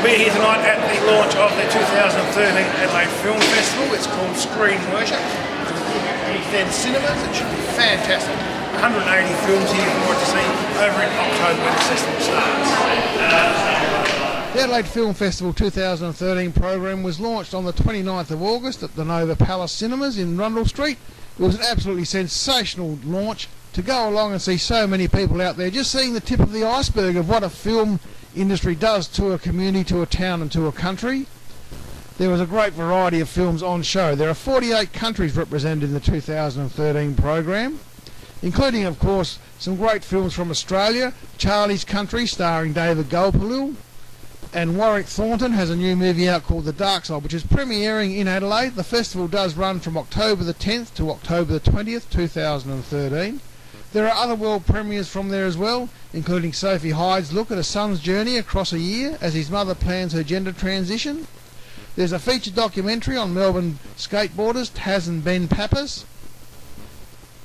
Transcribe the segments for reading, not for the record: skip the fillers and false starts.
We're here tonight at the launch of the 2013 Adelaide Film Festival. It's called Screen Worship. It's in cinemas. It should be fantastic. 180 films here for it to see over in October when the festival starts. The Adelaide Film Festival 2013 program was launched on the 29th of August at the Nova Palace Cinemas in Rundle Street. It was an absolutely sensational launch to go along and see so many people out there, just seeing the tip of the iceberg of what a film industry does to a community, to a town and to a country. There was a great variety of films on show. There are 48 countries represented in the 2013 program, including of course some great films from Australia. Charlie's Country starring David Gulpilil, and Warwick Thornton has a new movie out called The Darkside, which is premiering in Adelaide. The festival does run from October the 10th to October the 20th, 2013. There are other world premieres from there as well, including Sophie Hyde's look at a son's journey across a year as his mother plans her gender transition. There's a feature documentary on Melbourne skateboarders Taz and Ben Pappas.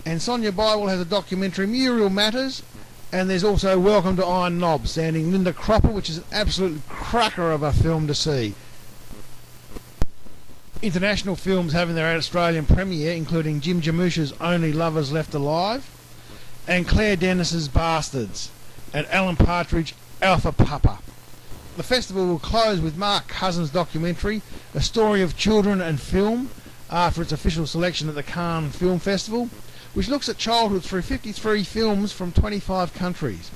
And Sonia Bible has a documentary, Muriel Matters. And there's also Welcome to Iron Knob, standing Linda Cropper, which is an absolute cracker of a film to see. International films having their Australian premiere, including Jim Jarmusch's Only Lovers Left Alive, and Claire Dennis's Bastards, and Alan Partridge, Alpha Papa. The festival will close with Mark Cousins' documentary, A Story of Children and Film, after its official selection at the Curran Film Festival, which looks at childhood through 53 films from 25 countries.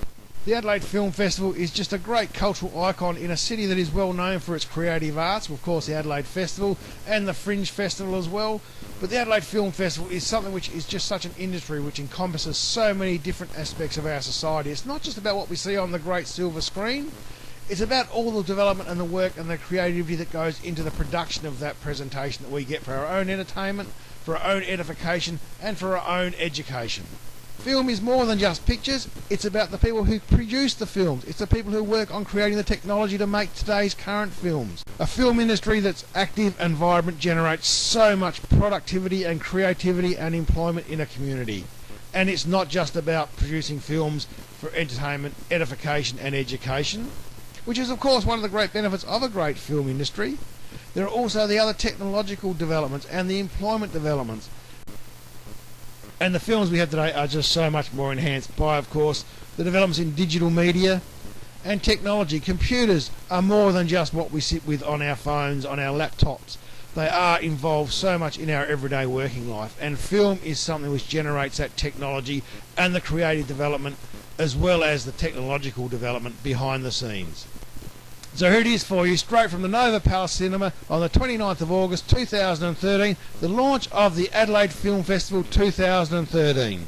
The Adelaide Film Festival is just a great cultural icon in a city that is well known for its creative arts, of course the Adelaide Festival and the Fringe Festival as well. But the Adelaide Film Festival is something which is just such an industry which encompasses so many different aspects of our society. It's not just about what we see on the great silver screen, it's about all the development and the work and the creativity that goes into the production of that presentation that we get for our own entertainment, for our own edification and for our own education. Film is more than just pictures. It's about the people who produce the films. It's the people who work on creating the technology to make today's current films. A film industry that's active and vibrant generates so much productivity and creativity and employment in a community. And it's not just about producing films for entertainment, edification and education, which is of course one of the great benefits of a great film industry. There are also the other technological developments and the employment developments. And the films we have today are just so much more enhanced by, of course, the developments in digital media and technology. Computers are more than just what we sit with on our phones, on our laptops. They are involved so much in our everyday working life. And film is something which generates that technology and the creative development as well as the technological development behind the scenes. So here it is for you, straight from the Nova Palace Cinema on the 29th of August 2013, the launch of the Adelaide Film Festival 2013.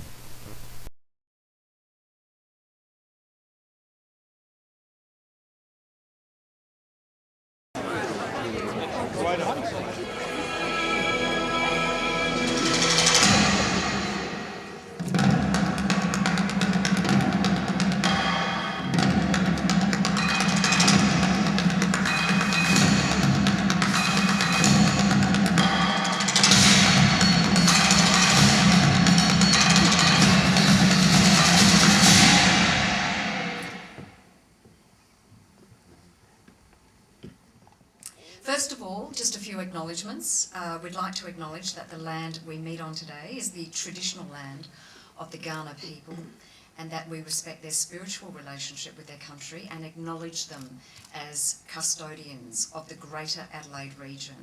First of all, just a few acknowledgements. We'd like to acknowledge that the land we meet on today is the traditional land of the Kaurna people, and that we respect their spiritual relationship with their country and acknowledge them as custodians of the greater Adelaide region,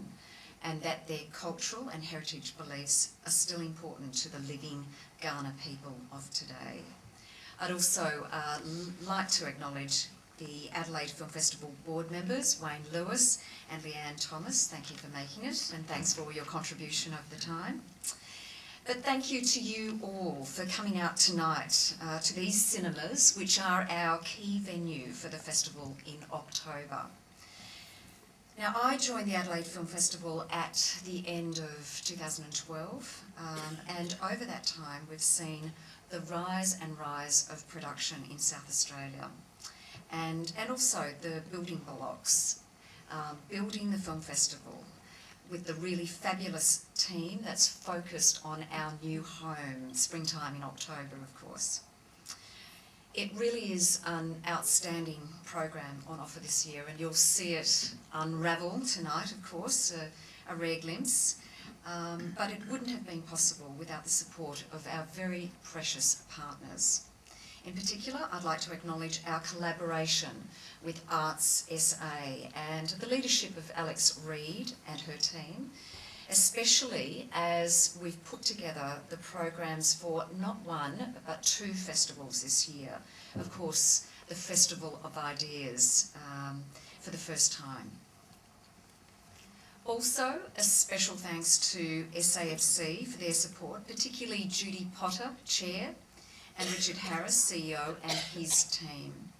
and that their cultural and heritage beliefs are still important to the living Kaurna people of today. I'd also like to acknowledge the Adelaide Film Festival board members, Wayne Lewis and Leanne Thomas. Thank you for making it, and thanks for all your contribution over the time. But thank you to you all for coming out tonight to these cinemas, which are our key venue for the festival in October. Now, I joined the Adelaide Film Festival at the end of 2012, and over that time we've seen the rise of production in South Australia. And also the building blocks, building the film festival with the really fabulous team that's focused on our new home, springtime in October, of course. It really is an outstanding program on offer this year, and you'll see it unravel tonight, of course, a rare glimpse. But it wouldn't have been possible without the support of our very precious partners. In particular, I'd like to acknowledge our collaboration with Arts SA and the leadership of Alex Reid and her team, especially as we've put together the programs for not one, but 2 festivals this year. Of course, the Festival of Ideas for the first time. Also, a special thanks to SAFC for their support, particularly Judy Potter, Chair, and Richard Harris, CEO, and his team.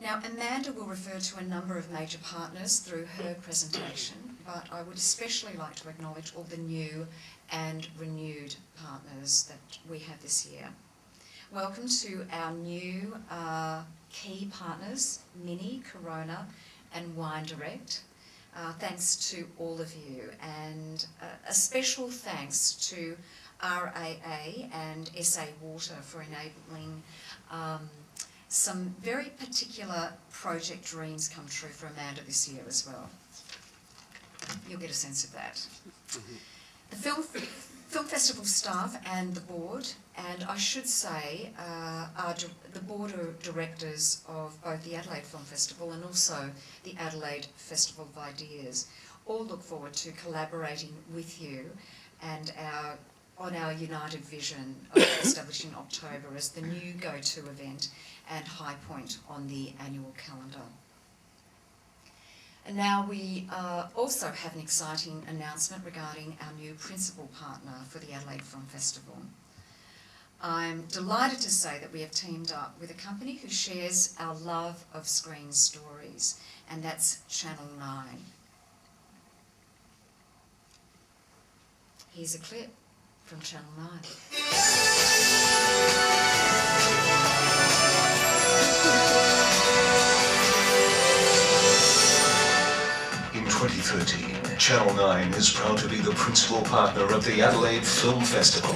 Now, Amanda will refer to a number of major partners through her presentation, but I would especially like to acknowledge all the new and renewed partners that we have this year. Welcome to our new key partners, Mini, Corona, and Wine Direct. Thanks to all of you, and a special thanks to RAA and SA Water for enabling some very particular project dreams come true for Amanda this year as well. You'll get a sense of that. The Film Festival staff and the board, and I should say are the board of directors of both the Adelaide Film Festival and also the Adelaide Festival of Ideas, all look forward to collaborating with you and on our united vision of establishing October as the new go-to event and high point on the annual calendar. And now we also have an exciting announcement regarding our new principal partner for the Adelaide Film Festival. I'm delighted to say that we have teamed up with a company who shares our love of screen stories, and that's Channel 9. Here's a clip from Channel 9. In 2013, Channel 9 is proud to be the principal partner of the Adelaide Film Festival.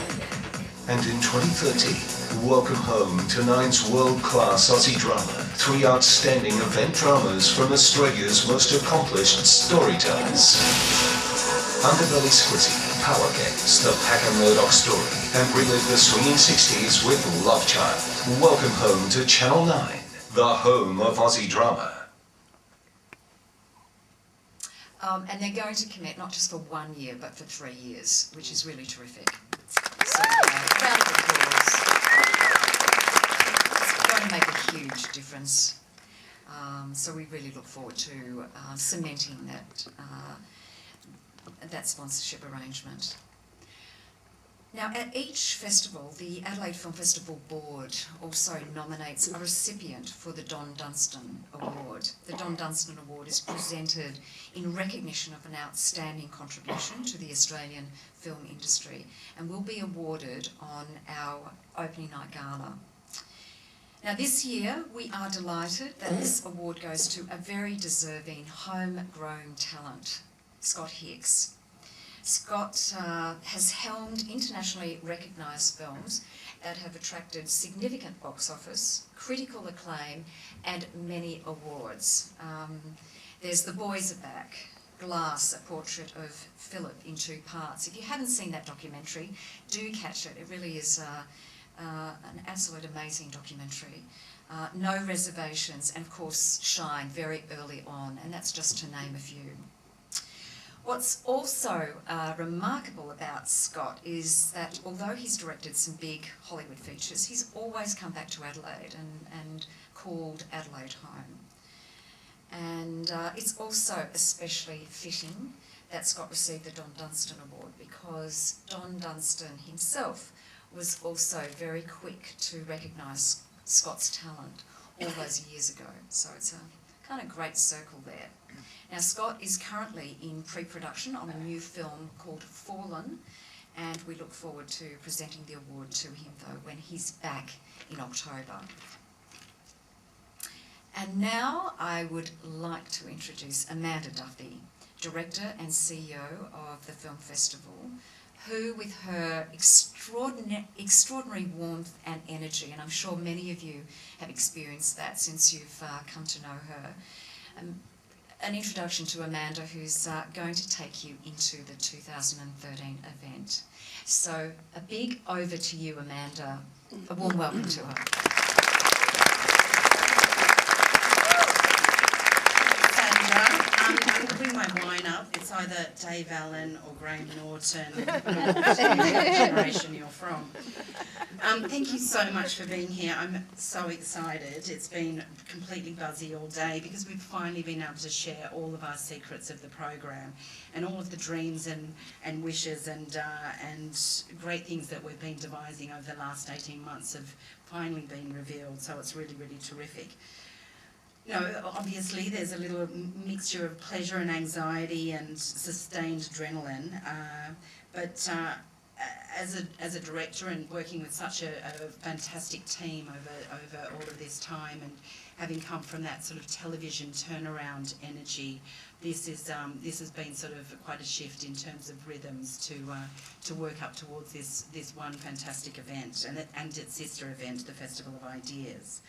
And in 2013, welcome home to 9's world-class Aussie drama, 3 outstanding event dramas from Australia's most accomplished storytellers. Underbelly Splitting, Power Games, The Pack and Murdoch Story, and relive the swinging 60s with Love Child. Welcome home to Channel 9, the home of Aussie drama. And they're going to commit not just for 1 year, but for 3 years, which is really terrific. So, round of applause. It's going to make a huge difference. So we really look forward to cementing that sponsorship arrangement. Now, at each festival, the Adelaide Film Festival Board also nominates a recipient for the Don Dunstan Award. The Don Dunstan Award is presented in recognition of an outstanding contribution to the Australian film industry and will be awarded on our opening night gala. Now, this year, we are delighted that this award goes to a very deserving homegrown talent, Scott Hicks. Scott has helmed internationally recognised films that have attracted significant box office, critical acclaim, and many awards. There's The Boys Are Back, Glass, a portrait of Philip in 2 parts. If you haven't seen that documentary, do catch it. It really is an absolute amazing documentary. No Reservations, and of course Shine very early on, and that's just to name a few. What's also remarkable about Scott is that although he's directed some big Hollywood features, he's always come back to Adelaide and called Adelaide home. And it's also especially fitting that Scott received the Don Dunstan Award, because Don Dunstan himself was also very quick to recognise Scott's talent all those years ago. So it's a kind of great circle there. Now, Scott is currently in pre-production on a new film called Fallen, and we look forward to presenting the award to him, though, when he's back in October. And now I would like to introduce Amanda Duthie, Director and CEO of the Film Festival. who, with her extraordinary warmth and energy, and I'm sure many of you have experienced that since you've come to know her, an introduction to Amanda, who's going to take you into the 2013 event. So a big over to you, Amanda. A warm welcome to her. I'm going to bring my wine up. It's either Dave Allen or Graham Norton, whichever generation you're from. Thank you so much for being here. I'm so excited. It's been completely buzzy all day because we've finally been able to share all of our secrets of the program and all of the dreams and wishes and great things that we've been devising over the last 18 months have finally been revealed. So it's really, really terrific. No, obviously there's a little mixture of pleasure and anxiety and sustained adrenaline, but as a director and working with such a fantastic team over all of this time, and having come from that sort of television turnaround energy, this has been sort of quite a shift in terms of rhythms to work up towards this one fantastic event and its sister event, the Festival of Ideas.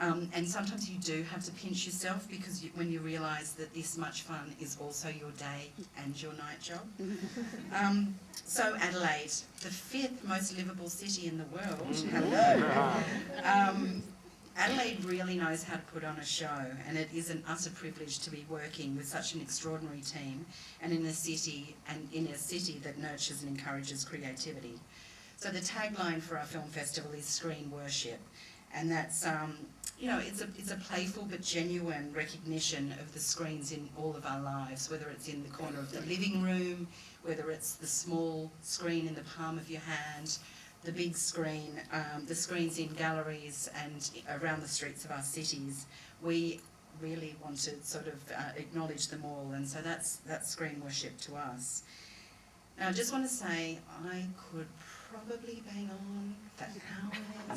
And sometimes you do have to pinch yourself because when you realise that this much fun is also your day and your night job. So Adelaide, the 5th most livable city in the world, hello. Adelaide really knows how to put on a show, and it is an utter privilege to be working with such an extraordinary team and in a city that nurtures and encourages creativity. So the tagline for our film festival is Screen Worship, and that's it's a playful but genuine recognition of the screens in all of our lives, whether it's in the corner of the living room, whether it's the small screen in the palm of your hand, the big screen, the screens in galleries and around the streets of our cities. We really want to sort of acknowledge them all, and so that's screen worship to us. Now, I just want to say I could probably bang on for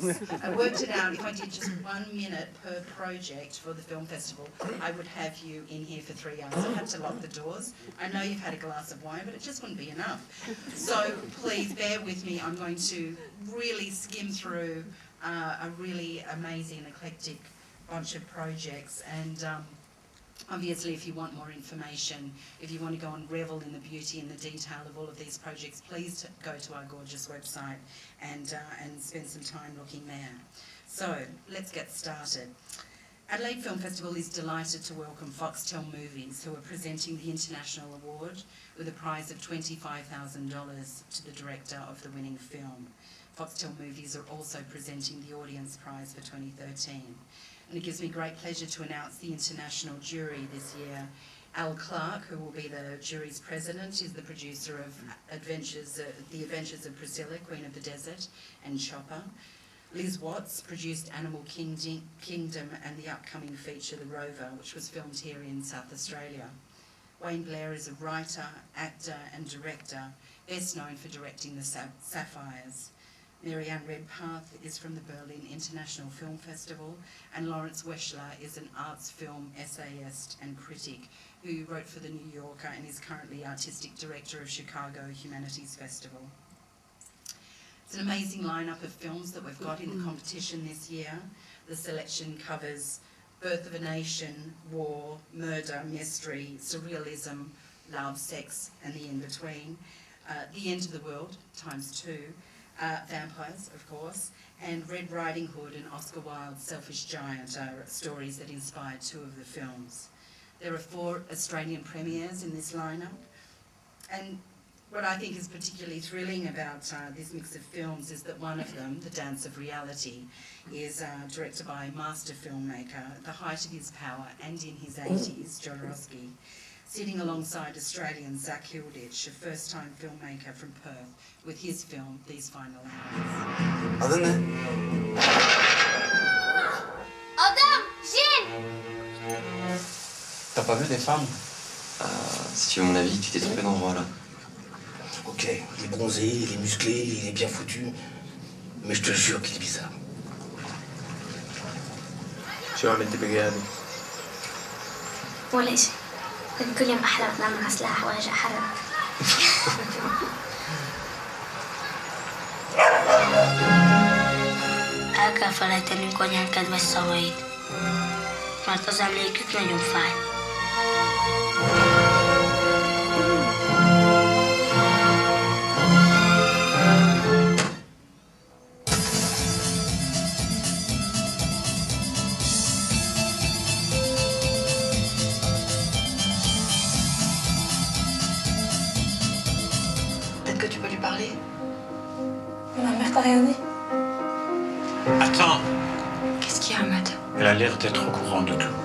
hours. I worked it out. If I did just 1 minute per project for the film festival, I would have you in here for 3 hours. I had to lock the doors. I know you've had a glass of wine, but it just wouldn't be enough. So please bear with me. I'm going to really skim through a really amazing, eclectic bunch of projects, and obviously, if you want more information, if you want to go and revel in the beauty and the detail of all of these projects, please go to our gorgeous website and spend some time looking there. So, let's get started. Adelaide Film Festival is delighted to welcome Foxtel Movies, who are presenting the International Award with a prize of $25,000 to the director of the winning film. Foxtel Movies are also presenting the Audience Prize for 2013. And it gives me great pleasure to announce the international jury this year. Al Clark, who will be the jury's president, is the producer of The Adventures of Priscilla, Queen of the Desert, and Chopper. Liz Watts produced Animal Kingdom and the upcoming feature The Rover, which was filmed here in South Australia. Wayne Blair is a writer, actor and director, best known for directing The Sapphires. Marianne Redpath is from the Berlin International Film Festival, and Lawrence Weschler is an arts film essayist and critic who wrote for The New Yorker and is currently artistic director of Chicago Humanities Festival. It's an amazing lineup of films that we've got in the competition this year. The selection covers Birth of a Nation, war, murder, mystery, surrealism, love, sex and the in-between. The End of the World, ×2. Vampires, of course, and Red Riding Hood and Oscar Wilde's Selfish Giant are stories that inspired 2 of the films. There are 4 Australian premieres in this lineup, and what I think is particularly thrilling about this mix of films is that one of them, The Dance of Reality, is directed by a master filmmaker at the height of his power and in his 80s, Jodorowsky, sitting alongside Australian Zach Hilditch, a first-time filmmaker from Perth, with his film, These Final Hours. Adam, Jean! T'as pas vu des femmes? Si tu veux mon avis, tu t'es trompé d'endroit là. Ok, il est bronzé, il est musclé, il est bien foutu, mais je te jure qu'il est bizarre. شو عملت بقيادي؟ ولا شيء. كنت كل يوم أحلم أنام مع سلاح وأرجع أحرك. El kell felejtenünk anyánk kedves szavait, mert az emlékük nagyon fáj. Peut-être que tu peux lui parler. Ma mère t'a rien dit? Attends, Qu'est-ce qu'il y a, Ahmed? elle a l'air d'être au courant de tout.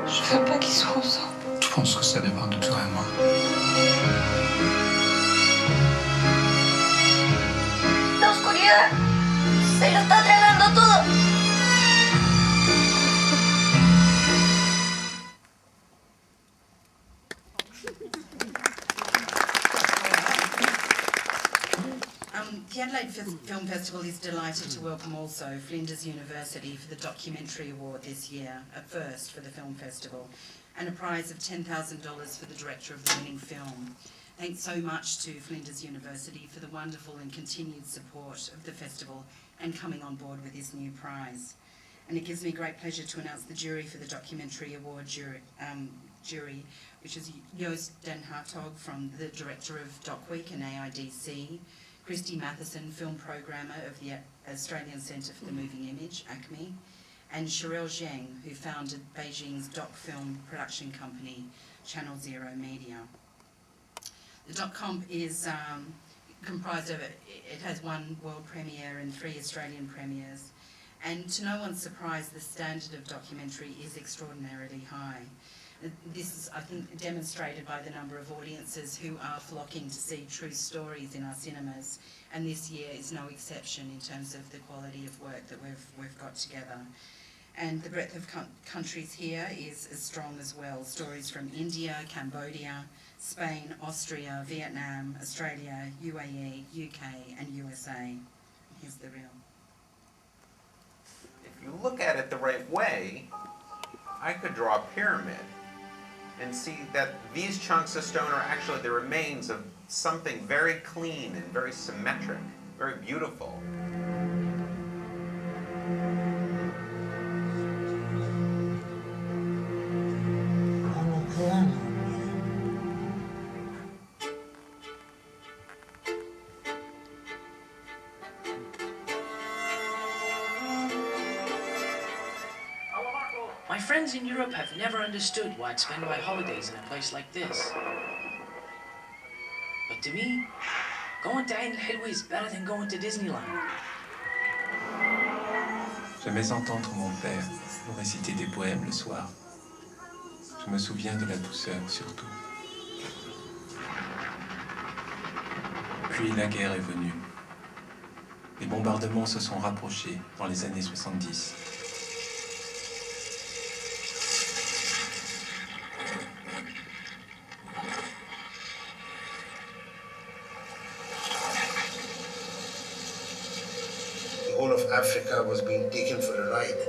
Je veux pas qu'ils soient ensemble. Je pense que ça dépend de toi et moi. La oscuridad se lo está tragando todo. The Adelaide Film Festival is delighted to welcome also Flinders University for the Documentary Award this year, a first for the film festival, and a prize of $10,000 for the director of the winning film. Thanks so much to Flinders University for the wonderful and continued support of the festival and coming on board with this new prize. And it gives me great pleasure to announce the jury for the Documentary Award jury, which is Joost Den Hartog from the director of Doc Week and AIDC, Christy Matheson, film programmer of the Australian Centre for the Moving Image, ACME, and Sherelle Zheng, who founded Beijing's doc film production company, Channel Zero Media. The doc comp is comprised of, it has one world premiere and 3 Australian premieres, and to no one's surprise, the standard of documentary is extraordinarily high. This is, I think, demonstrated by the number of audiences who are flocking to see true stories in our cinemas, and this year is no exception in terms of the quality of work that we've got together. And the breadth of countries here is as strong as well. Stories from India, Cambodia, Spain, Austria, Vietnam, Australia, UAE, UK and USA. Here's the reel. If you look at it the right way, I could draw a pyramid and see that these chunks of stone are actually the remains of something very clean and very symmetric, very beautiful. My friends in Europe have never understood why I'd spend my holidays in a place like this. But to me, going to Adelaide Headway is better than going to Disneyland. J'aimais entendre mon père nous réciter des poèmes le soir. Je me souviens de la douceur surtout. Puis la guerre est venue. Les bombardements se sont rapprochés dans les années 70. The whole of Africa was being taken for a ride.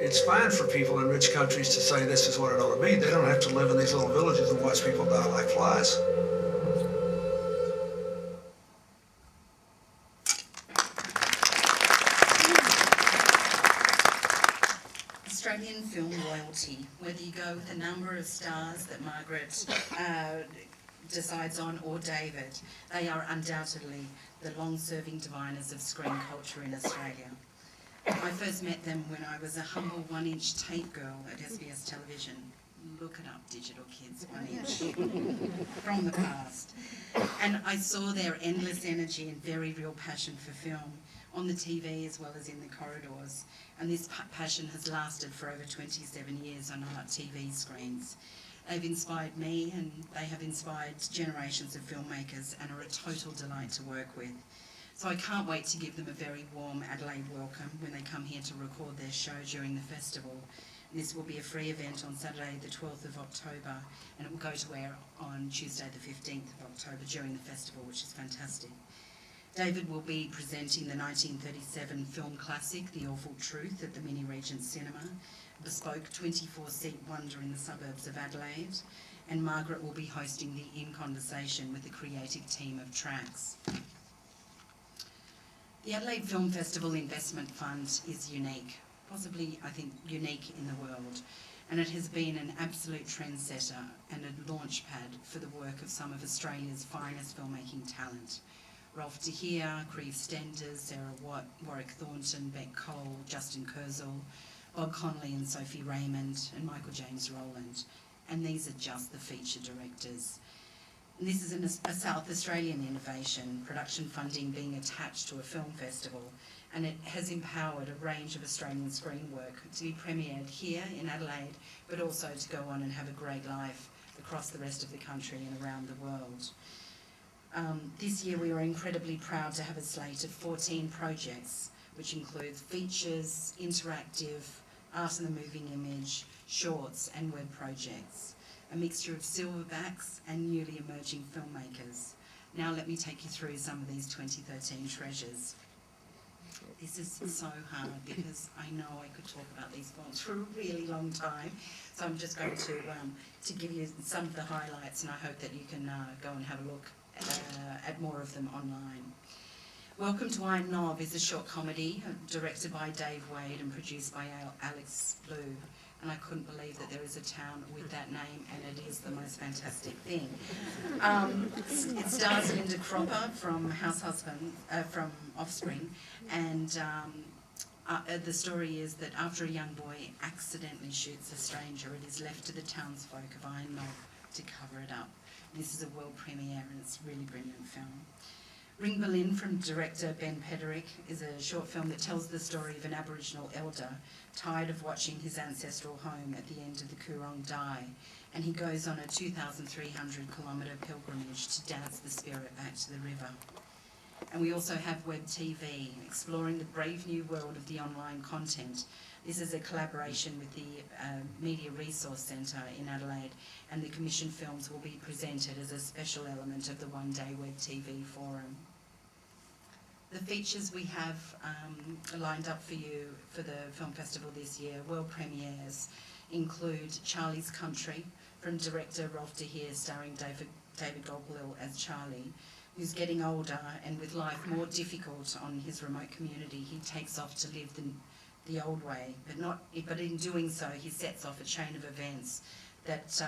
It's fine for people in rich countries to say this is what it ought to be. They don't have to live in these little villages and watch people die like flies. Australian film royalty, whether you go with a number of stars that Margaret decides on or David, they are undoubtedly the long-serving diviners of screen culture in Australia. I first met them when I was a humble 1-inch tape girl at SBS Television. Look it up, digital kids, 1 inch, from the past. And I saw their endless energy and very real passion for film on the TV as well as in the corridors. And this passion has lasted for over 27 years on our TV screens. They've inspired me and they have inspired generations of filmmakers and are a total delight to work with. So I can't wait to give them a very warm Adelaide welcome when they come here to record their show during the festival. And this will be a free event on Saturday the 12th of October and it will go to air on Tuesday the 15th of October during the festival, which is fantastic. David will be presenting the 1937 film classic, The Awful Truth, at the Mini Regent Cinema, a bespoke 24-seat wonder in the suburbs of Adelaide. and Margaret will be hosting the In Conversation with the creative team of Tracks. The Adelaide Film Festival Investment Fund is unique, possibly, I think, unique in the world, and it has been an absolute trendsetter and a launch pad for the work of some of Australia's finest filmmaking talent. Rolf Heer, Creve Stenders, Sarah Watt, Warwick Thornton, Beck Cole, Justin Kurzel, Bob Connolly and Sophie Raymond, and Michael James Rowland. And these are just the feature directors. And this is a South Australian innovation, production funding being attached to a film festival, and it has empowered a range of Australian screen work to be premiered here in Adelaide, but also to go on and have a great life across the rest of the country and around the world. This year we were incredibly proud to have a slate of 14 projects, which includes features, interactive, art in the moving image, shorts and web projects, a mixture of silverbacks and newly emerging filmmakers. Now let me take you through some of these 2013 treasures. This is so hard because I know I could talk about these films for a really long time, so I'm just going to give you some of the highlights, and I hope that you can go and have a look at more of them online. Welcome to Iron Knob is a short comedy directed by Dave Wade and produced by Alex Blue. And I couldn't believe that there is a town with that name, and it is the most fantastic thing. It stars Linda Cropper from from Offspring, and the story is that after a young boy accidentally shoots a stranger, it is left to the townsfolk of Iron Knob to cover it up. This is a world premiere, and it's a really brilliant film. Ring Berlin from director Ben Pederick is a short film that tells the story of an Aboriginal elder tired of watching his ancestral home at the end of the Curran die, and he goes on a 2,300 kilometre pilgrimage to dance the spirit back to the river. And we also have Web TV, exploring the brave new world of the online content. This is a collaboration with the Media Resource Centre in Adelaide, and the commissioned films will be presented as a special element of the one-day Web TV forum. The features we have lined up for you for the film festival this year, world premieres, include Charlie's Country from director Rolf Heer, starring David Gulpilil as Charlie, who's getting older, and with life more difficult on his remote community, he takes off to live the old way, but in doing so, he sets off a chain of events that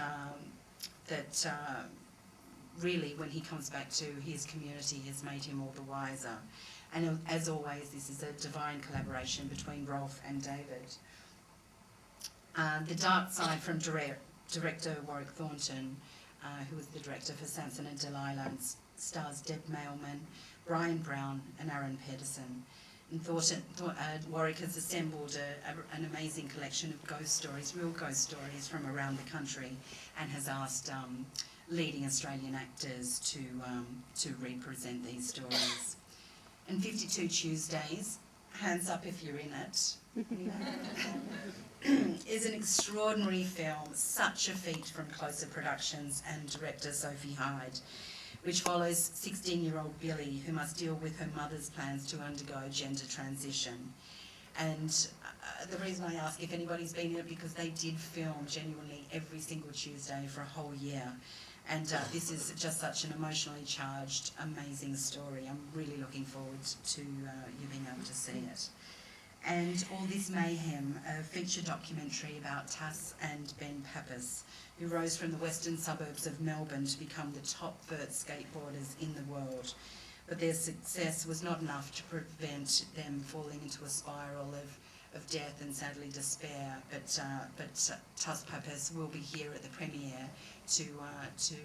really, when he comes back to his community, has made him all the wiser. And as always, this is a divine collaboration between Rolf and David. The Darkside from director Warwick Thornton, who was the director for Samson and Delilah, and stars Deb Mailman, Brian Brown and Aaron Pedersen. And Warwick has assembled an amazing collection of ghost stories, real ghost stories from around the country, and has asked leading Australian actors to represent these stories. And 52 Tuesdays, hands up if you're in it, is an extraordinary film, such a feat from Closer Productions and director Sophie Hyde, which follows 16-year-old Billy, who must deal with her mother's plans to undergo gender transition. And the reason I ask if anybody's been in it, because they did film genuinely every single Tuesday for a whole year. And this is just such an emotionally charged, amazing story. I'm really looking forward to you being able to see it. And All This Mayhem, a feature documentary about Tass and Ben Pappas, who rose from the western suburbs of Melbourne to become the top vert skateboarders in the world. But their success was not enough to prevent them falling into a spiral of death and sadly despair. But Tass Pappas will be here at the premiere to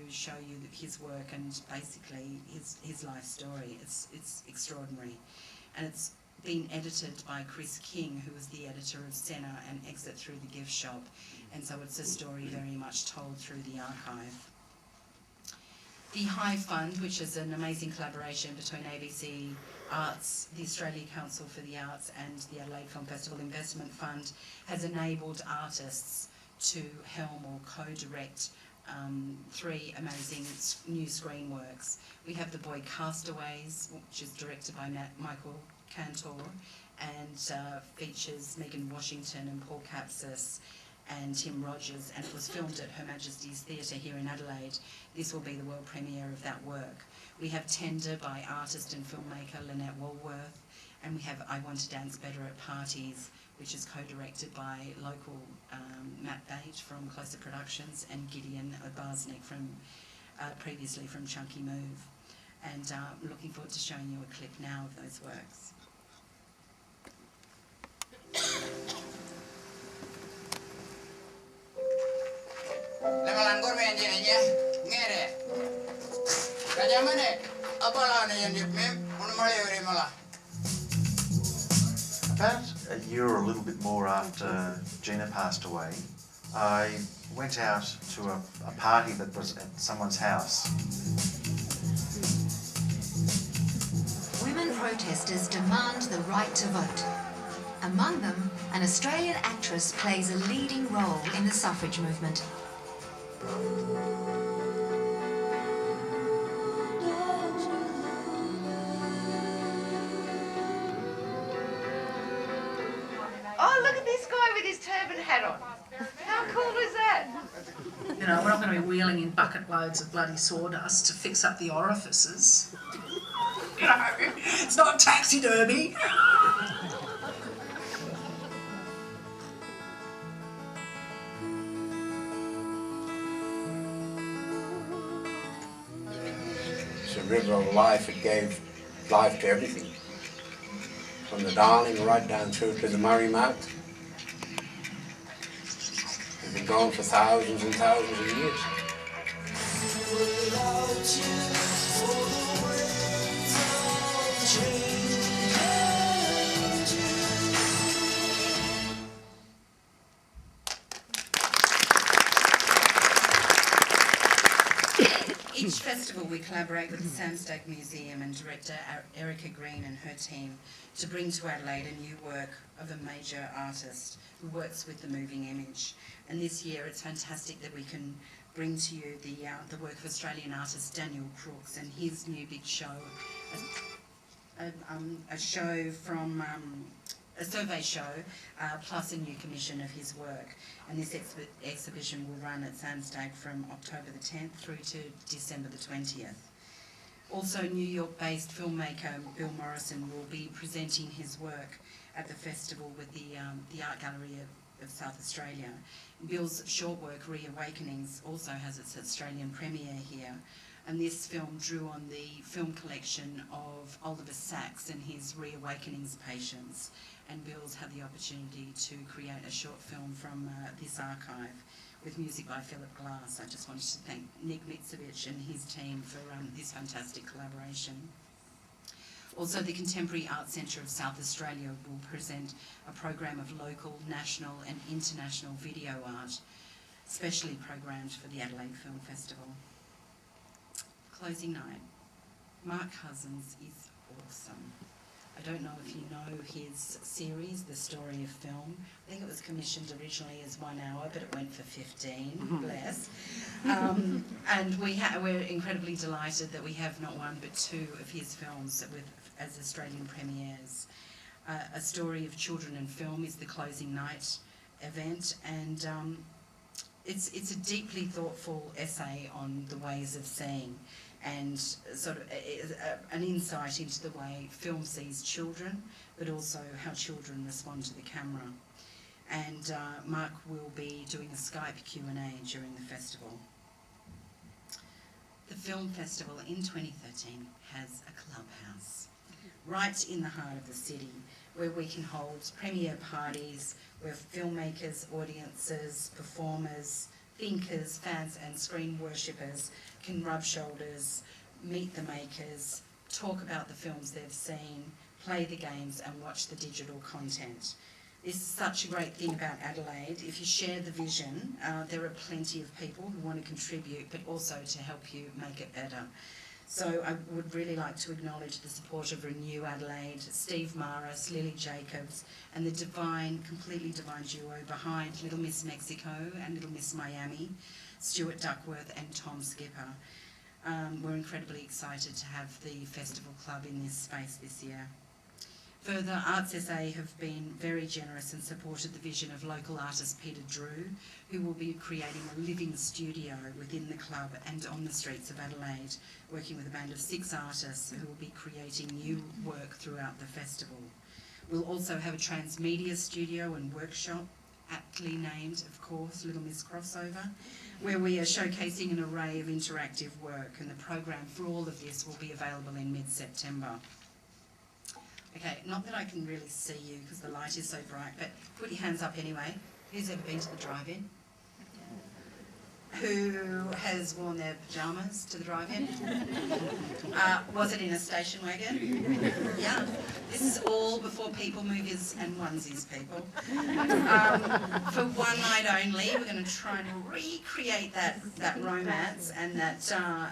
show you his work and basically his life story. It's extraordinary, and it's been edited by Chris King, who was the editor of Senna and Exit Through the Gift Shop, and so it's a story very much told through the archive. The Hive Fund, which is an amazing collaboration between ABC Arts, the Australian Council for the Arts and the Adelaide Film Festival Investment Fund, has enabled artists to helm or co-direct 3 amazing new screen works. We have The Boy Castaways, which is directed by Michael Cantor and features Megan Washington and Paul Kapsis, and Tim Rogers, and it was filmed at Her Majesty's Theatre here in Adelaide. This will be the world premiere of that work. We have Tender by artist and filmmaker Lynette Walworth, and we have I Want to Dance Better at Parties, which is co-directed by local Matt Bate from Closer Productions and Gideon Obarsnik from previously from Chunky Move. And I'm looking forward to showing you a clip now of those works. Lemalan korban jenanya, ngere. Raja mana? Apa lah ni yang dipem? Unmalai ori malah. About a year or a little bit more after Gina passed away, I went out to a party that was at someone's house. Women protesters demand the right to vote. Among them, an Australian actress plays a leading role in the suffrage movement. Oh, look at this guy with his turban hat on. How cool is that? You know, we're not going to be wheeling in bucket loads of bloody sawdust to fix up the orifices. You know, it's not taxidermy. It's a river of life. It gave life to everything. From the Darling right down through to the Murray Mouth. It's been going for thousands and thousands of years. Each festival we collaborate with the Samstag Museum and director Erica Green and her team to bring to Adelaide a new work of a major artist who works with the moving image. And this year it's fantastic that we can bring to you the work of Australian artist Daniel Crooks and his new big show, a show from a survey show plus a new commission of his work. And this exhibition will run at Samstag from October the 10th through to December the 20th. Also, New York-based filmmaker Bill Morrison will be presenting his work at the festival with the Art Gallery of South Australia. Bill's short work, Reawakenings, also has its Australian premiere here. And this film drew on the film collection of Oliver Sacks and his Reawakenings patients. And Bill's had the opportunity to create a short film from this archive with music by Philip Glass. I just wanted to thank Nick Mitsevich and his team for this fantastic collaboration. Also, the Contemporary Arts Centre of South Australia will present a program of local, national and international video art, specially programmed for the Adelaide Film Festival. Closing night. Mark Cousins is awesome. I don't know if you know his series, The Story of Film. I think it was commissioned originally as 1 hour, but it went for 15, bless. And we're incredibly delighted that we have not one but 2 of his films as Australian premieres. A Story of Children and Film is the closing night event, and it's a deeply thoughtful essay on the ways of seeing, and sort of an insight into the way film sees children, but also how children respond to the camera. And Mark will be doing a Skype Q&A during the festival. The Film Festival in 2013 has a clubhouse right in the heart of the city, where we can hold premiere parties, where filmmakers, audiences, performers, thinkers, fans and screen worshippers can rub shoulders, meet the makers, talk about the films they've seen, play the games and watch the digital content. This is such a great thing about Adelaide. If you share the vision, there are plenty of people who want to contribute, but also to help you make it better. So I would really like to acknowledge the support of Renew Adelaide, Steve Maris, Lily Jacobs, and the completely divine duo behind Little Miss Mexico and Little Miss Miami, Stuart Duckworth and Tom Skipper. We're incredibly excited to have the Festival Club in this space this year. Further, Arts SA have been very generous and supported the vision of local artist Peter Drew, who will be creating a living studio within the club and on the streets of Adelaide, working with a band of 6 artists who will be creating new work throughout the festival. We'll also have a transmedia studio and workshop, aptly named, of course, Little Miss Crossover, where we are showcasing an array of interactive work, and the program for all of this will be available in mid-September. Okay, not that I can really see you because the light is so bright, but put your hands up anyway. Who's ever been to the drive-in? Who has worn their pyjamas to the drive-in? Was it in a station wagon? Yeah. This is all before people movies and onesies, people. For one night only, we're going to try and recreate that romance and that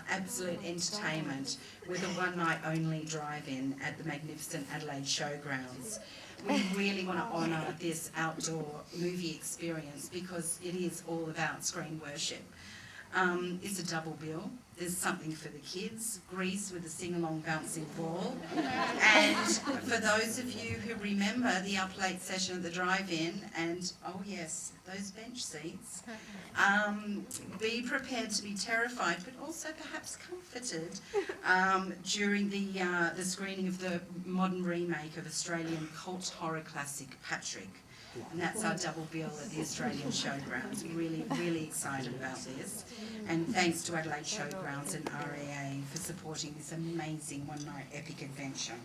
absolute entertainment with a one night only drive-in at the magnificent Adelaide Showgrounds. We really want to honour this outdoor movie experience because it is all about screen worship. It's a double bill. There's something for the kids, Grease with a sing-along bouncing ball. And for those of you who remember the up late session at the drive-in, and oh yes, those bench seats, be prepared to be terrified, but also perhaps comforted during the screening of the modern remake of Australian cult horror classic Patrick. And that's our double bill at the Australian Showgrounds. We're really, really excited about this. And thanks to Adelaide Showgrounds and RAA for supporting this amazing one-night epic adventure.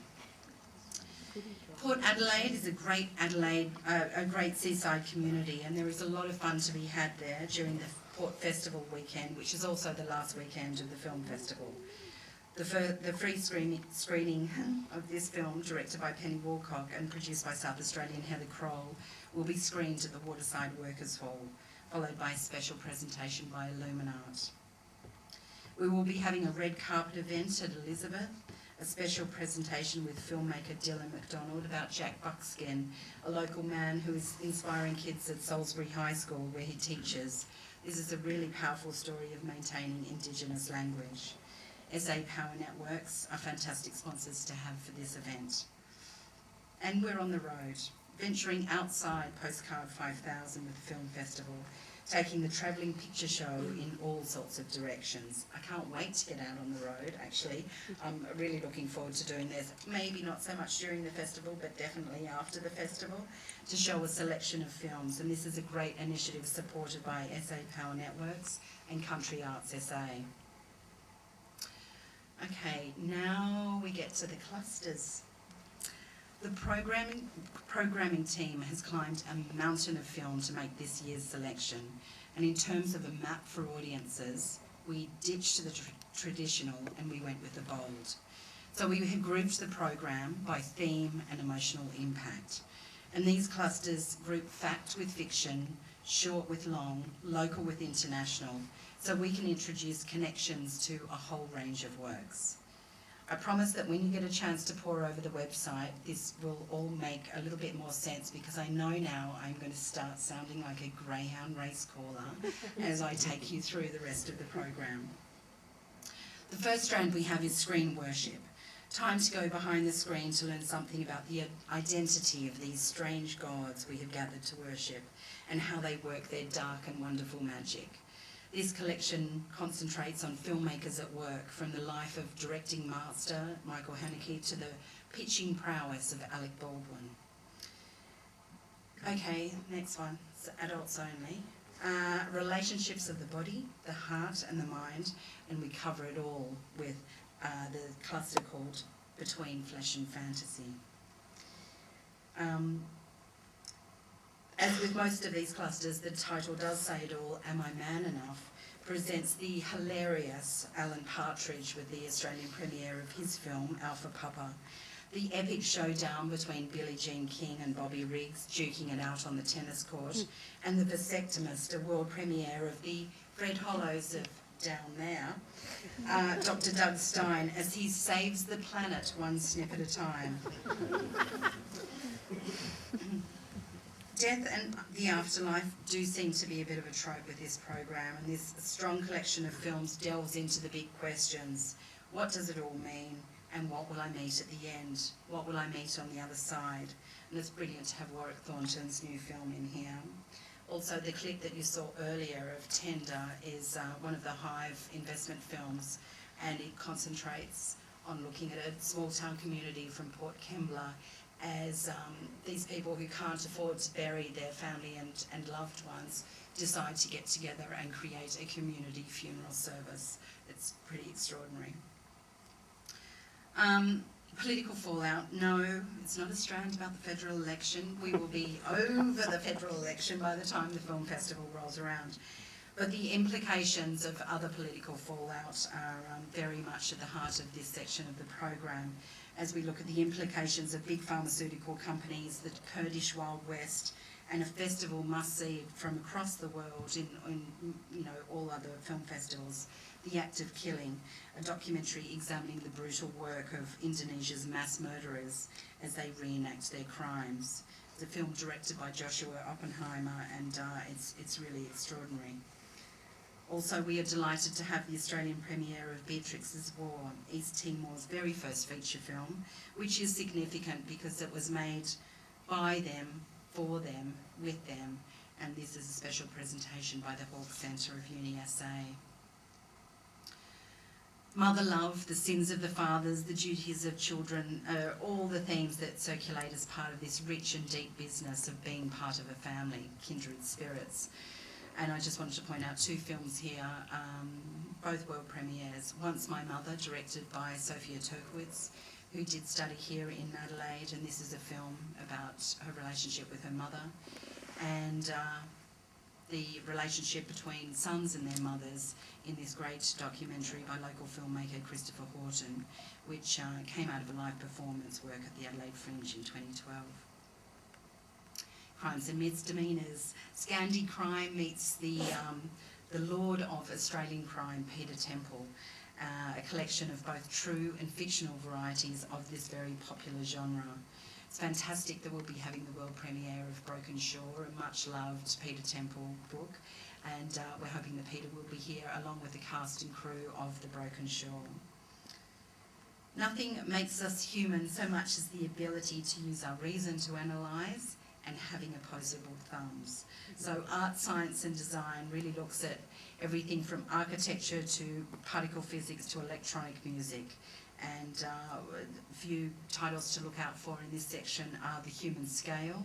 Port Adelaide is a great seaside community, and there is a lot of fun to be had there during the Port Festival weekend, which is also the last weekend of the film festival. The free screening of this film, directed by Penny Walcock and produced by South Australian Heather Kroll, will be screened at the Waterside Workers Hall, followed by a special presentation by Illuminart. We will be having a red carpet event at Elizabeth, a special presentation with filmmaker Dylan McDonald about Jack Buckskin, a local man who is inspiring kids at Salisbury High School where he teaches. This is a really powerful story of maintaining Indigenous language. SA Power Networks are fantastic sponsors to have for this event. And we're on the road, venturing outside Postcard 5000 with the Film Festival, taking the travelling picture show in all sorts of directions. I can't wait to get out on the road, actually. I'm really looking forward to doing this. Maybe not so much during the festival, but definitely after the festival, to show a selection of films. And this is a great initiative supported by SA Power Networks and Country Arts SA. Okay, now we get to the clusters. The programming team has climbed a mountain of film to make this year's selection, and in terms of a map for audiences, we ditched the traditional and we went with the bold. So we have grouped the program by theme and emotional impact, and these clusters group fact with fiction, short with long, local with international, so we can introduce connections to a whole range of works. I promise that when you get a chance to pore over the website, this will all make a little bit more sense, because I know now I'm going to start sounding like a greyhound race caller as I take you through the rest of the program. The first strand we have is screen worship. Time to go behind the screen to learn something about the identity of these strange gods we have gathered to worship and how they work their dark and wonderful magic. This collection concentrates on filmmakers at work, from the life of directing master Michael Haneke to the pitching prowess of Alec Baldwin. Okay, next one, it's adults only. Relationships of the body, the heart and the mind, and we cover it all with the cluster called Between Flesh and Fantasy. As with most of these clusters, the title does say it all, Am I Man Enough? Presents the hilarious Alan Partridge with the Australian premiere of his film, Alpha Papa. The epic showdown between Billie Jean King and Bobby Riggs, duking it out on the tennis court, and The Vasectomist, a world premiere of the Fred Hollows of Down There, Dr. Doug Stein, as he saves the planet one snip at a time. Death and the afterlife do seem to be a bit of a trope with this program, and this strong collection of films delves into the big questions. What does it all mean? and what will I meet at the end? What will I meet on the other side? And it's brilliant to have Warwick Thornton's new film in here. Also, the clip that you saw earlier of Tender is one of the Hive investment films, and it concentrates on looking at a small town community from Port Kembla as these people who can't afford to bury their family and loved ones decide to get together and create a community funeral service. It's pretty extraordinary. Political fallout, no, it's not a strand about the federal election. We will be over the federal election by the time the film festival rolls around. But the implications of other political fallout are very much at the heart of this section of the program, as we look at the implications of big pharmaceutical companies, the Kurdish Wild West, and a festival must-see from across the world in all other film festivals, The Act of Killing, a documentary examining the brutal work of Indonesia's mass murderers as they reenact their crimes. It's a film directed by Joshua Oppenheimer, and it's really extraordinary. Also, we are delighted to have the Australian premiere of Beatrix's War, East Timor's very first feature film, which is significant because it was made by them, for them, with them, and this is a special presentation by the Hawke Centre of UniSA. Mother love, the sins of the fathers, the duties of children, all the themes that circulate as part of this rich and deep business of being part of a family, kindred spirits. And I just wanted to point out two films here, both world premieres. Once My Mother, directed by Sophie Hyde, who did study here in Adelaide, and this is a film about her relationship with her mother, and the relationship between sons and their mothers in this great documentary by local filmmaker Christopher Horton, which came out of a live performance work at the Adelaide Fringe in 2012. Crimes and Misdemeanours. Scandi Crime meets the Lord of Australian Crime, Peter Temple, a collection of both true and fictional varieties of this very popular genre. It's fantastic that we'll be having the world premiere of Broken Shore, a much-loved Peter Temple book, and we're hoping that Peter will be here along with the cast and crew of The Broken Shore. Nothing makes us human so much as the ability to use our reason to analyse and having opposable thumbs. So art, science and design really looks at everything from architecture to particle physics to electronic music. And a few titles to look out for in this section are The Human Scale,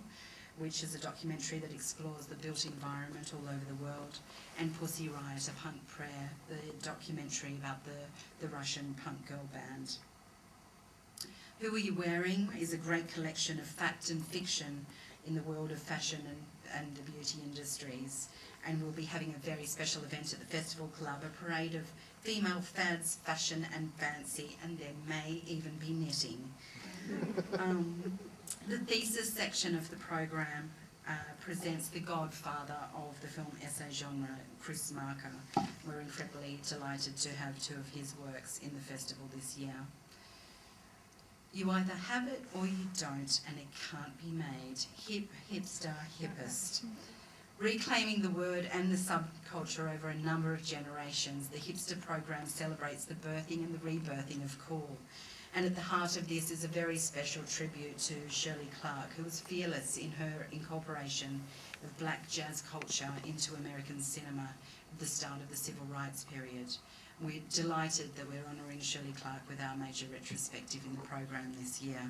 which is a documentary that explores the built environment all over the world, and Pussy Riot, a punk prayer, the documentary about the Russian punk girl band. Who Are You Wearing is a great collection of fact and fiction in the world of fashion and the beauty industries. And we'll be having a very special event at the Festival Club, a parade of female fads, fashion and fancy, and there may even be knitting. The thesis section of the program presents the godfather of the film essay genre, Chris Marker. We're incredibly delighted to have two of his works in the festival this year. You either have it or you don't, and it can't be made. Hip, hipster, hippest. Reclaiming the word and the subculture over a number of generations, the hipster program celebrates the birthing and the rebirthing of cool. And at the heart of this is a very special tribute to Shirley Clarke, who was fearless in her incorporation of black jazz culture into American cinema at the start of the civil rights period. We're delighted that we're honouring Shirley Clarke with our major retrospective in the program this year.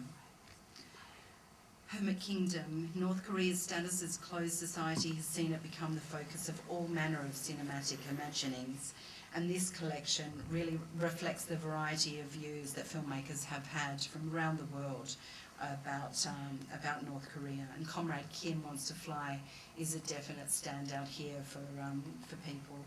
Hermit Kingdom. North Korea's status as closed society has seen it become the focus of all manner of cinematic imaginings, and this collection really reflects the variety of views that filmmakers have had from around the world about North Korea. And Comrade Kim Wants to Fly is a definite standout here for people,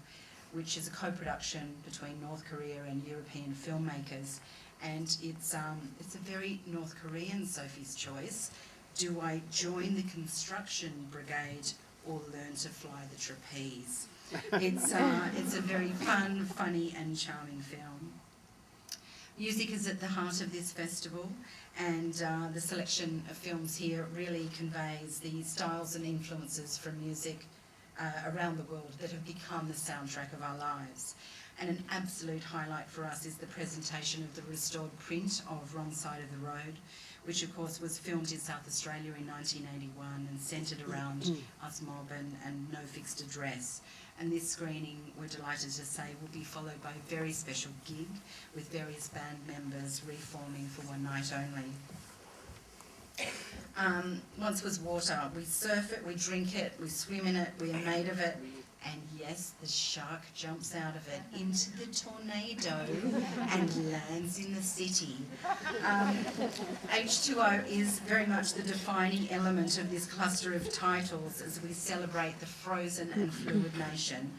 which is a co-production between North Korea and European filmmakers, and it's a very North Korean Sophie's choice. Do I join the construction brigade or learn to fly the trapeze? It's a very fun, funny and charming film. Music is at the heart of this festival, and the selection of films here really conveys the styles and influences from music around the world that have become the soundtrack of our lives. And an absolute highlight for us is the presentation of the restored print of Wrong Side of the Road, which of course was filmed in South Australia in 1981 and centred around Osmob and No Fixed Address. And this screening, we're delighted to say, will be followed by a very special gig with various band members reforming for one night only. Once was water. We surf it, we drink it, we swim in it, we are made of it, and yes, the shark jumps out of it into the tornado and lands in the city. H2O is very much the defining element of this cluster of titles as we celebrate the frozen and fluid nation.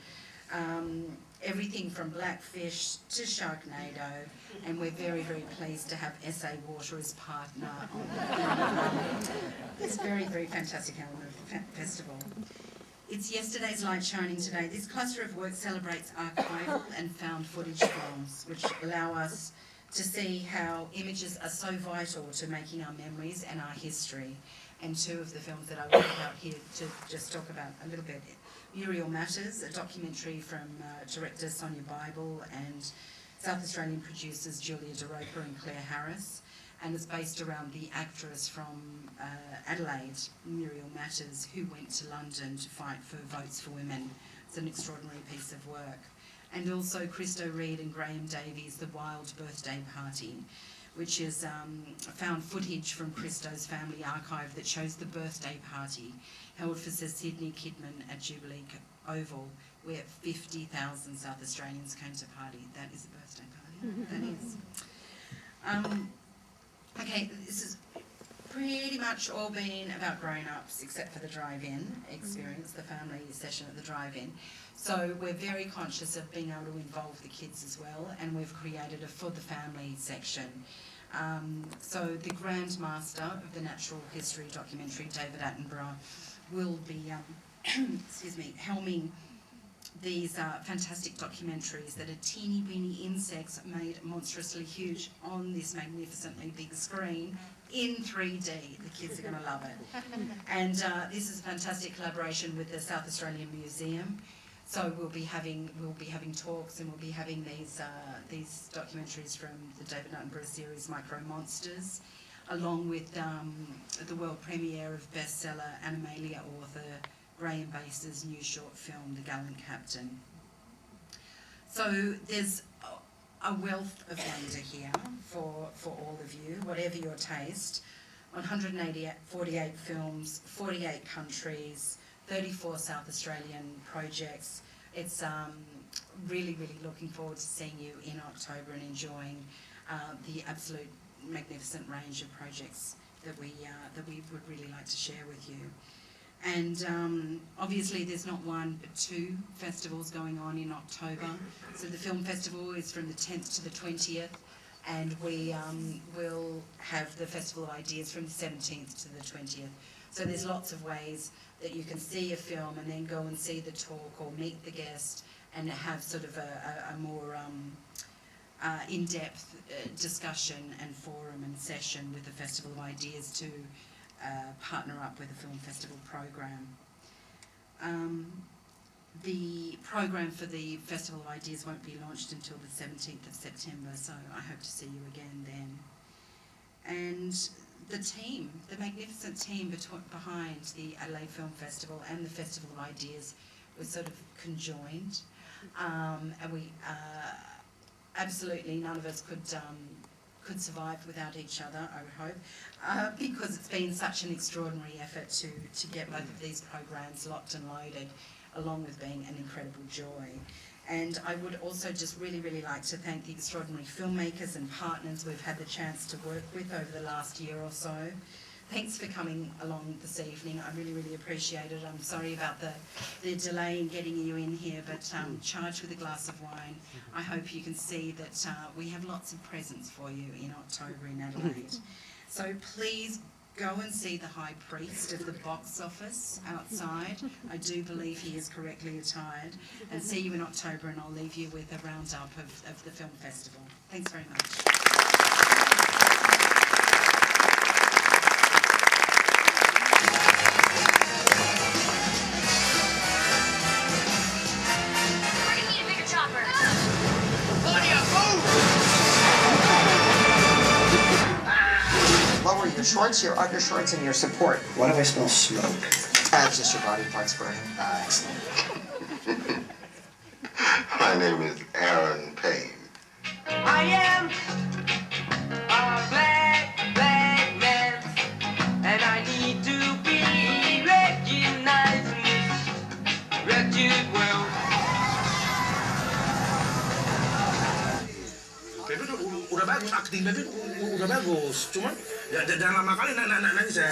Everything from Blackfish to Sharknado, and we're very, very pleased to have SA Water as partner on this very, very fantastic element of the festival. It's yesterday's light shining today. This cluster of work celebrates archival and found footage films, which allow us to see how images are so vital to making our memories and our history. And two of the films that I will put out here to just talk about a little bit. Muriel Matters, a documentary from director Sonia Bible and South Australian producers Julia DeRoper and Claire Harris, and it's based around the actress from Adelaide, Muriel Matters, who went to London to fight for votes for women. It's an extraordinary piece of work. And also Christo Reid and Graham Davies' The Wild Birthday Party, which is found footage from Christo's family archive that shows the birthday party held for Sir Sidney Kidman at Jubilee Oval, where 50,000 South Australians came to party. That is a birthday party. That is. Okay, this has pretty much all been about grown-ups, except for the drive-in experience, the family session at the drive-in. So we're very conscious of being able to involve the kids as well, and we've created a for the family section. So the Grand Master of the Natural History documentary, David Attenborough, will be helming these fantastic documentaries that are teeny weeny insects made monstrously huge on this magnificently big screen in 3D. The kids are going to love it. And this is a fantastic collaboration with the South Australian Museum. So we'll be having talks, and we'll be having these documentaries from the David Attenborough series Micro Monsters, along with the world premiere of bestseller Animalia author Graham Baster's new short film, The Gallant Captain. So there's a wealth of wonder here for all of you, whatever your taste. 148 films, 48 countries, 34 South Australian projects. It's really, really looking forward to seeing you in October and enjoying the absolute magnificent range of projects that we would really like to share with you. And obviously there's not one but two festivals going on in October. So the film festival is from the 10th to the 20th, and we will have the Festival of Ideas from the 17th to the 20th. So there's lots of ways that you can see a film and then go and see the talk or meet the guest and have sort of a more in-depth discussion and forum and session with the Festival of Ideas to partner up with a film festival program. The program for the Festival of Ideas won't be launched until the 17th of September, so I hope to see you again then. And the team, the magnificent team behind the Adelaide Film Festival and the Festival of Ideas was sort of conjoined, and we absolutely none of us could survive without each other, I would hope, because it's been such an extraordinary effort to get both of these programs locked and loaded, along with being an incredible joy. And I would also just really, really like to thank the extraordinary filmmakers and partners we've had the chance to work with over the last year or so. Thanks for coming along this evening. I really, really appreciate it. I'm sorry about the delay in getting you in here, but charged with a glass of wine. I hope you can see that we have lots of presents for you in October in Adelaide. So please go and see the High Priest of the box office outside. I do believe he is correctly attired. And see you in October, and I'll leave you with a roundup of the film festival. Thanks very much. We're gonna need a bigger chopper. just your undershorts and your support. Why do I smell smoke? It's just your body parts burning. Excellent. My name is Aaron Payne. I am a black man, and I need to be recognized in this wretched world. David udah bagus, akting David udah bagus. Cuman jangan lama kali nanti saya.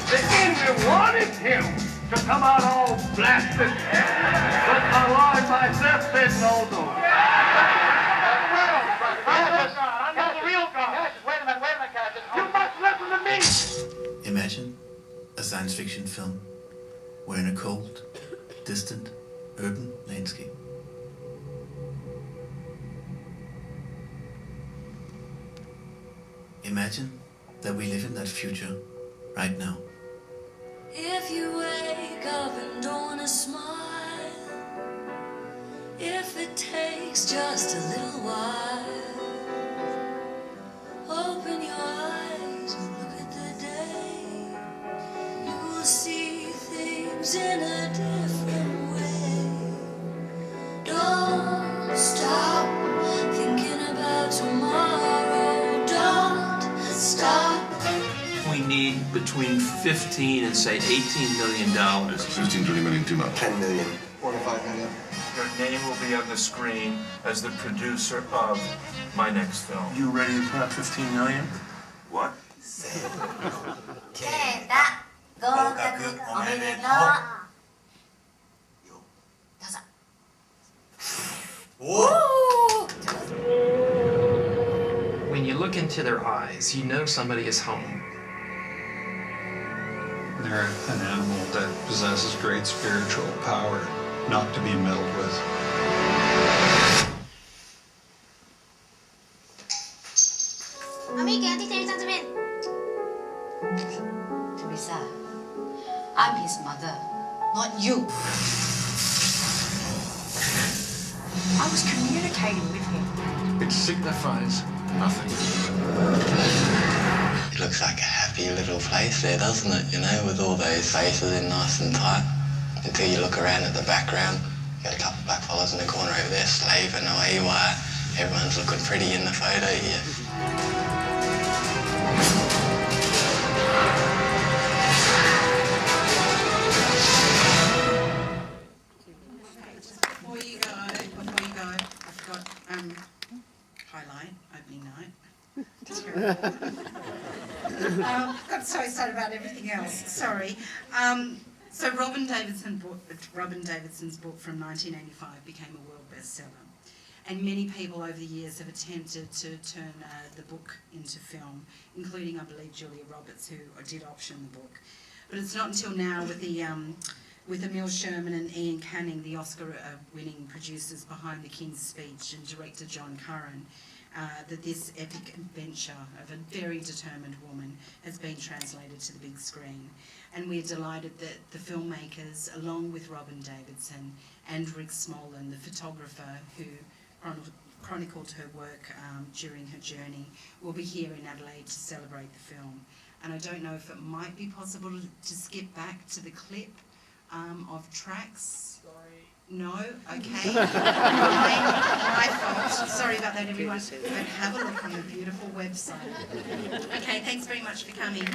The enemy wanted him to come out all blasted, but my Lord myself said no. I'm the real God. Wait a minute, Captain. You must listen to me. Imagine a science fiction film where in a cold, distant, urban landscape. Imagine that we live in that future right now. If you wake up and don't wanna smile, if it takes just a little while, open your eyes and look at the day. You will see things in a different way. Don't stop thinking about tomorrow. Don't stop. We need between 15 and say $18 million. 15, 20 million too much. 10 million. 4 to 5 million. Your name will be on the screen as the producer of my next film. You ready to put up 15 million? What? ケータ合格おめでとう。どうぞ。When you look into their eyes, you know somebody is home. They're an animal that possesses great spiritual power, not to be meddled with. Teresa, I'm his mother, not you. I was communicating with him. It signifies nothing. It looks like a happy little place there, doesn't it? You know, with all those faces in nice and tight. Until you look around at the background, you got a couple of blackfellas in the corner over there slaving away while everyone's looking pretty in the photo here. Before you go, I've got highlight, opening night. Got so excited about everything else. Sorry. So Robin Davidson's book from 1985 became a world bestseller, and many people over the years have attempted to turn the book into film, including, I believe, Julia Roberts, who did option the book. But it's not until now with Emil Sherman and Ian Canning, the Oscar-winning producers behind The King's Speech, and director John Curran, that this epic adventure of a very determined woman has been translated to the big screen. And we're delighted that the filmmakers, along with Robin Davidson and Rick Smolin, the photographer who chronicled her work during her journey, will be here in Adelaide to celebrate the film. And I don't know if it might be possible to skip back to the clip of tracks. Sorry. No? Okay. My fault. Sorry about that, everyone. But have a look on the beautiful website. Okay, thanks very much for coming.